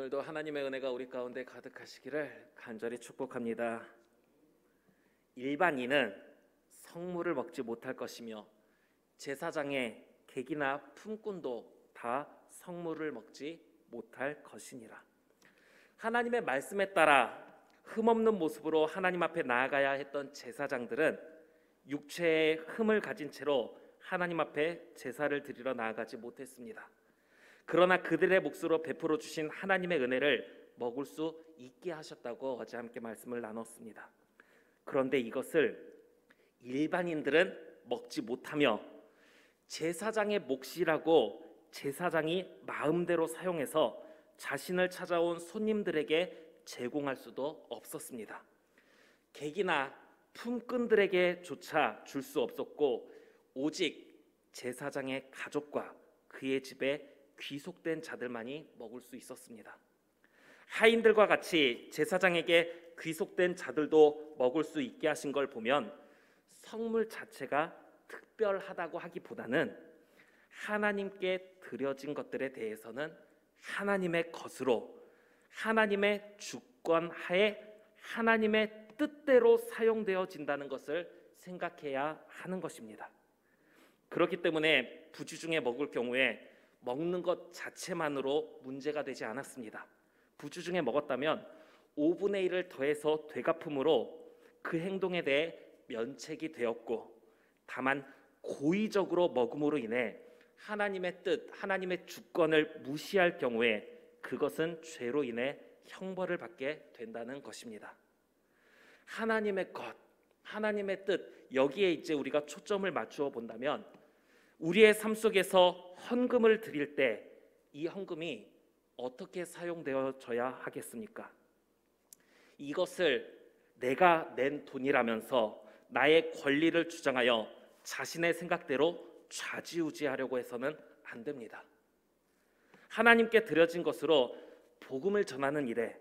오늘도 하나님의 은혜가 우리 가운데 가득하시기를 간절히 축복합니다. 일반인은 성물을 먹지 못할 것이며 제사장의 객이나 품꾼도 다 성물을 먹지 못할 것이니라. 하나님의 말씀에 따라 흠없는 모습으로 하나님 앞에 나아가야 했던 제사장들은 육체의 흠을 가진 채로 하나님 앞에 제사를 드리러 나아가지 못했습니다. 그러나 그들의 몫으로 베풀어 주신 하나님의 은혜를 먹을 수 있게 하셨다고 어제 함께 말씀을 나눴습니다. 그런데 이것을 일반인들은 먹지 못하며 제사장의 몫이라고 제사장이 마음대로 사용해서 자신을 찾아온 손님들에게 제공할 수도 없었습니다. 객이나 품꾼들에게조차 줄 수 없었고 오직 제사장의 가족과 그의 집에 귀속된 자들만이 먹을 수 있었습니다. 하인들과 같이 제사장에게 귀속된 자들도 먹을 수 있게 하신 걸 보면 성물 자체가 특별하다고 하기보다는 하나님께 드려진 것들에 대해서는 하나님의 것으로 하나님의 주권 하에 하나님의 뜻대로 사용되어진다는 것을 생각해야 하는 것입니다. 그렇기 때문에 부주중에 먹을 경우에 먹는 것 자체만으로 문제가 되지 않았습니다. 부주중에 먹었다면 5분의 1을 더해서 되갚음으로 그 행동에 대해 면책이 되었고, 다만 고의적으로 먹음으로 인해 하나님의 뜻, 하나님의 주권을 무시할 경우에 그것은 죄로 인해 형벌을 받게 된다는 것입니다. 하나님의 것, 하나님의 뜻, 여기에 이제 우리가 초점을 맞추어 본다면 우리의 삶 속에서 헌금을 드릴 때 이 헌금이 어떻게 사용되어져야 하겠습니까? 이것을 내가 낸 돈이라면서 나의 권리를 주장하여 자신의 생각대로 좌지우지하려고 해서는 안 됩니다. 하나님께 드려진 것으로 복음을 전하는 일에,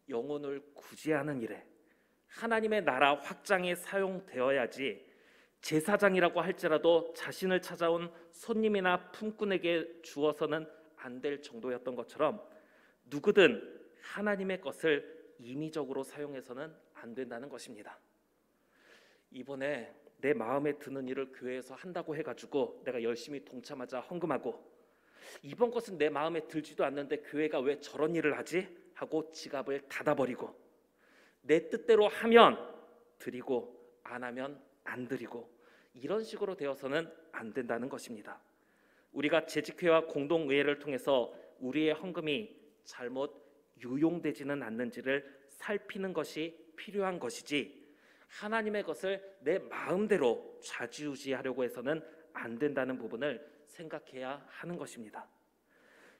영혼을 구제하는 일에, 하나님의 나라 확장에 사용되어야지 제사장이라고 할지라도 자신을 찾아온 손님이나 품꾼에게 주어서는 안 될 정도였던 것처럼 누구든 하나님의 것을 임의적으로 사용해서는 안 된다는 것입니다. 이번에 내 마음에 드는 일을 교회에서 한다고 해가지고 내가 열심히 동참하자 헌금하고, 이번 것은 내 마음에 들지도 않는데 교회가 왜 저런 일을 하지? 하고 지갑을 닫아버리고, 내 뜻대로 하면 드리고 안 하면 안 드리고, 이런 식으로 되어서는 안 된다는 것입니다. 우리가 재직회와 공동의회를 통해서 우리의 헌금이 잘못 유용되지는 않는지를 살피는 것이 필요한 것이지, 하나님의 것을 내 마음대로 좌지우지하려고 해서는 안 된다는 부분을 생각해야 하는 것입니다.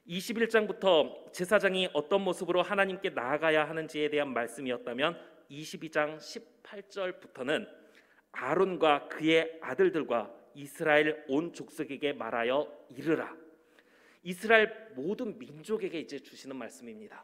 21장부터 제사장이 어떤 모습으로 하나님께 나아가야 하는지에 대한 말씀이었다면 22장 18절부터는 아론과 그의 아들들과 이스라엘 온 족속에게 말하여 이르라. 이스라엘 모든 민족에게 이제 주시는 말씀입니다.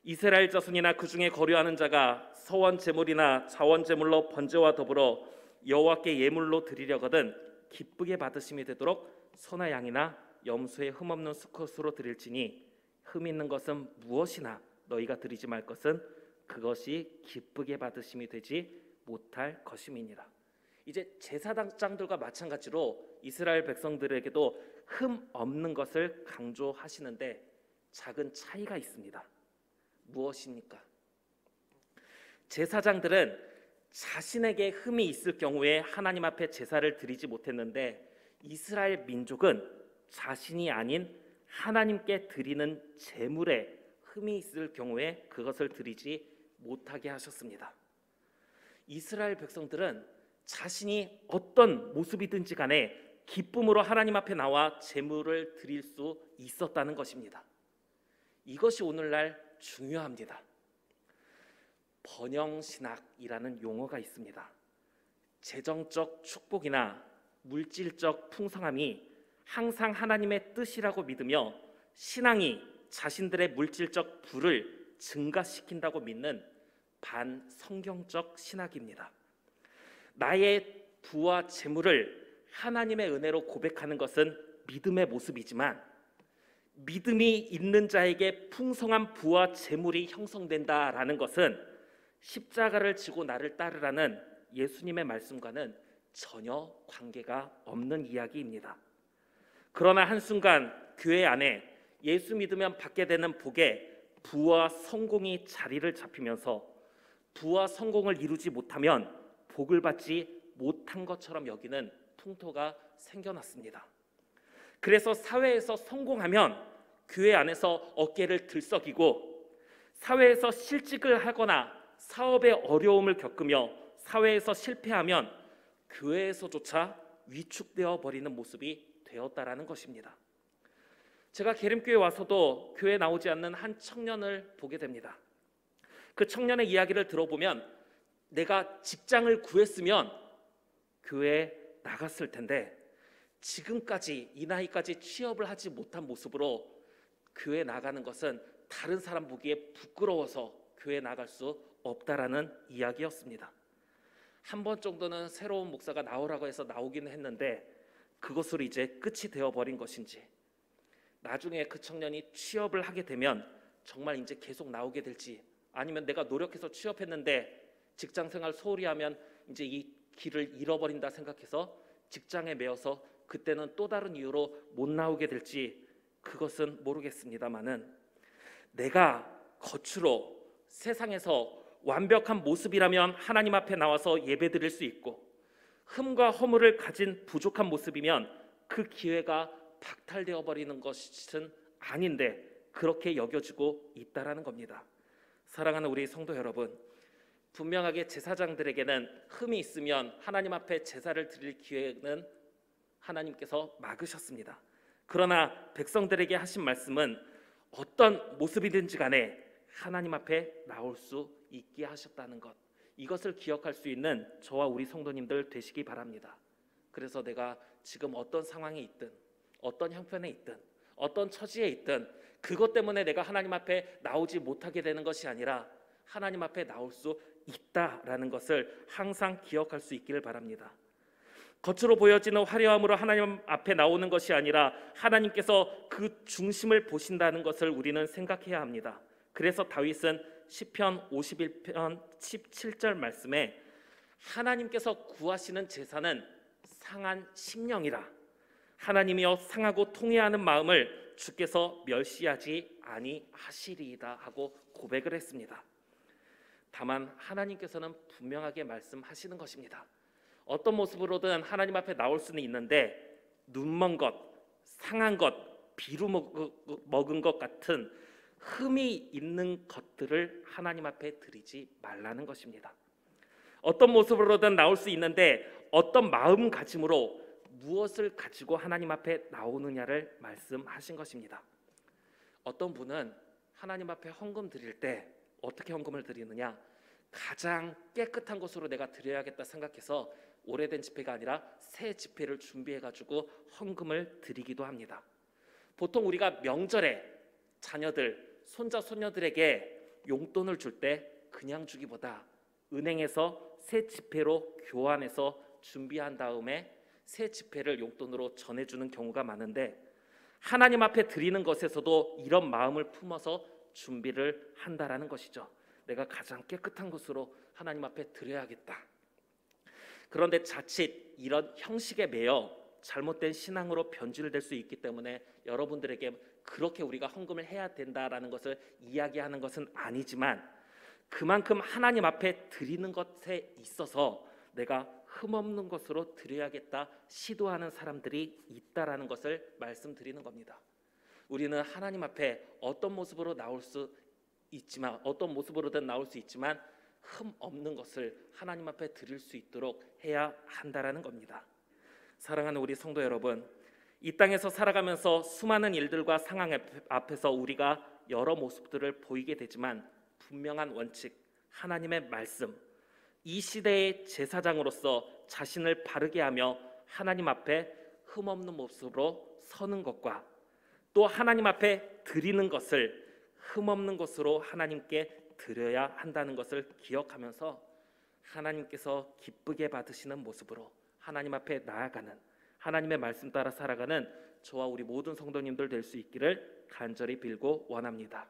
이스라엘 자손이나 그 중에 거류하는 자가 서원 제물이나 자원 제물로 번제와 더불어 여호와께 예물로 드리려거든 기쁘게 받으심이 되도록 소나 양이나 염소의 흠없는 수컷으로 드릴지니 흠 있는 것은 무엇이나 너희가 드리지 말 것은 그것이 기쁘게 받으심이 되지 못할 것임이니라. 이제 제사장들과 마찬가지로 이스라엘 백성들에게도 흠 없는 것을 강조하시는데 작은 차이가 있습니다. 무엇입니까? 제사장들은 자신에게 흠이 있을 경우에 하나님 앞에 제사를 드리지 못했는데, 이스라엘 민족은 자신이 아닌 하나님께 드리는 제물에 흠이 있을 경우에 그것을 드리지 못하게 하셨습니다. 이스라엘 백성들은 자신이 어떤 모습이든지 간에 기쁨으로 하나님 앞에 나와 제물을 드릴 수 있었다는 것입니다. 이것이 오늘날 중요합니다. 번영신학이라는 용어가 있습니다. 재정적 축복이나 물질적 풍성함이 항상 하나님의 뜻이라고 믿으며 신앙이 자신들의 물질적 부를 증가시킨다고 믿는 반성경적 신학입니다. 나의 부와 재물을 하나님의 은혜로 고백하는 것은 믿음의 모습이지만 믿음이 있는 자에게 풍성한 부와 재물이 형성된다라는 것은 십자가를 지고 나를 따르라는 예수님의 말씀과는 전혀 관계가 없는 이야기입니다. 그러나 한순간 교회 안에 예수 믿으면 받게 되는 복에 부와 성공이 자리를 잡히면서 부와 성공을 이루지 못하면 복을 받지 못한 것처럼 여기는 풍토가 생겨났습니다. 그래서 사회에서 성공하면 교회 안에서 어깨를 들썩이고, 사회에서 실직을 하거나 사업에 어려움을 겪으며 사회에서 실패하면 교회에서조차 위축되어 버리는 모습이 되었다라는 것입니다. 제가 계림교회 와서도 교회 나오지 않는 한 청년을 보게 됩니다. 그 청년의 이야기를 들어보면 내가 직장을 구했으면 교회에 나갔을 텐데 지금까지 이 나이까지 취업을 하지 못한 모습으로 교회에 나가는 것은 다른 사람 보기에 부끄러워서 교회에 나갈 수 없다라는 이야기였습니다. 한 번 정도는 새로운 목사가 나오라고 해서 나오기는 했는데 그것으로 이제 끝이 되어버린 것인지, 나중에 그 청년이 취업을 하게 되면 정말 이제 계속 나오게 될지, 아니면 내가 노력해서 취업했는데 직장생활 소홀히 하면 이제 이 길을 잃어버린다 생각해서 직장에 매여서 그때는 또 다른 이유로 못 나오게 될지 그것은 모르겠습니다만은, 내가 겉으로 세상에서 완벽한 모습이라면 하나님 앞에 나와서 예배드릴 수 있고, 흠과 허물을 가진 부족한 모습이면 그 기회가 박탈되어 버리는 것은 아닌데 그렇게 여겨지고 있다라는 겁니다. 사랑하는 우리 성도 여러분, 분명하게 제사장들에게는 흠이 있으면 하나님 앞에 제사를 드릴 기회는 하나님께서 막으셨습니다. 그러나 백성들에게 하신 말씀은 어떤 모습이든지 간에 하나님 앞에 나올 수 있게 하셨다는 것, 이것을 기억할 수 있는 저와 우리 성도님들 되시기 바랍니다. 그래서 내가 지금 어떤 상황에 있든, 어떤 형편에 있든, 어떤 처지에 있든 그것 때문에 내가 하나님 앞에 나오지 못하게 되는 것이 아니라 하나님 앞에 나올 수 있다라는 것을 항상 기억할 수 있기를 바랍니다. 겉으로 보여지는 화려함으로 하나님 앞에 나오는 것이 아니라 하나님께서 그 중심을 보신다는 것을 우리는 생각해야 합니다. 그래서 다윗은 시편 51편 17절 말씀에 하나님께서 구하시는 제사는 상한 심령이라, 하나님이여 상하고 통회하는 마음을 주께서 멸시하지 아니하시리이다 하고 고백을 했습니다. 다만 하나님께서는 분명하게 말씀하시는 것입니다. 어떤 모습으로든 하나님 앞에 나올 수는 있는데 눈먼 것, 상한 것, 비루 먹은 것 같은 흠이 있는 것들을 하나님 앞에 드리지 말라는 것입니다. 어떤 모습으로든 나올 수 있는데 어떤 마음가짐으로 무엇을 가지고 하나님 앞에 나오느냐를 말씀하신 것입니다. 어떤 분은 하나님 앞에 헌금 드릴 때 어떻게 헌금을 드리느냐, 가장 깨끗한 곳으로 내가 드려야겠다 생각해서 오래된 지폐가 아니라 새 지폐를 준비해가지고 헌금을 드리기도 합니다. 보통 우리가 명절에 자녀들, 손자, 손녀들에게 용돈을 줄 때 그냥 주기보다 은행에서 새 지폐로 교환해서 준비한 다음에 새 지폐를 용돈으로 전해주는 경우가 많은데, 하나님 앞에 드리는 것에서도 이런 마음을 품어서 준비를 한다라는 것이죠. 내가 가장 깨끗한 곳으로 하나님 앞에 드려야겠다. 그런데 자칫 이런 형식에 매여 잘못된 신앙으로 변질될 수 있기 때문에 여러분들에게 그렇게 우리가 헌금을 해야 된다라는 것을 이야기하는 것은 아니지만, 그만큼 하나님 앞에 드리는 것에 있어서 내가 흠없는 것으로 드려야겠다 시도하는 사람들이 있다라는 것을 말씀드리는 겁니다. 우리는 하나님 앞에 어떤 모습으로 나올 수 있지만, 어떤 모습으로든 나올 수 있지만 흠 없는 것을 하나님 앞에 드릴 수 있도록 해야 한다라는 겁니다. 사랑하는 우리 성도 여러분, 이 땅에서 살아가면서 수많은 일들과 상황 앞에서 우리가 여러 모습들을 보이게 되지만 분명한 원칙, 하나님의 말씀, 이 시대의 제사장으로서 자신을 바르게 하며 하나님 앞에 흠없는 모습으로 서는 것과 또 하나님 앞에 드리는 것을 흠없는 것으로 하나님께 드려야 한다는 것을 기억하면서 하나님께서 기쁘게 받으시는 모습으로 하나님 앞에 나아가는, 하나님의 말씀 따라 살아가는 저와 우리 모든 성도님들 될 수 있기를 간절히 빌고 원합니다.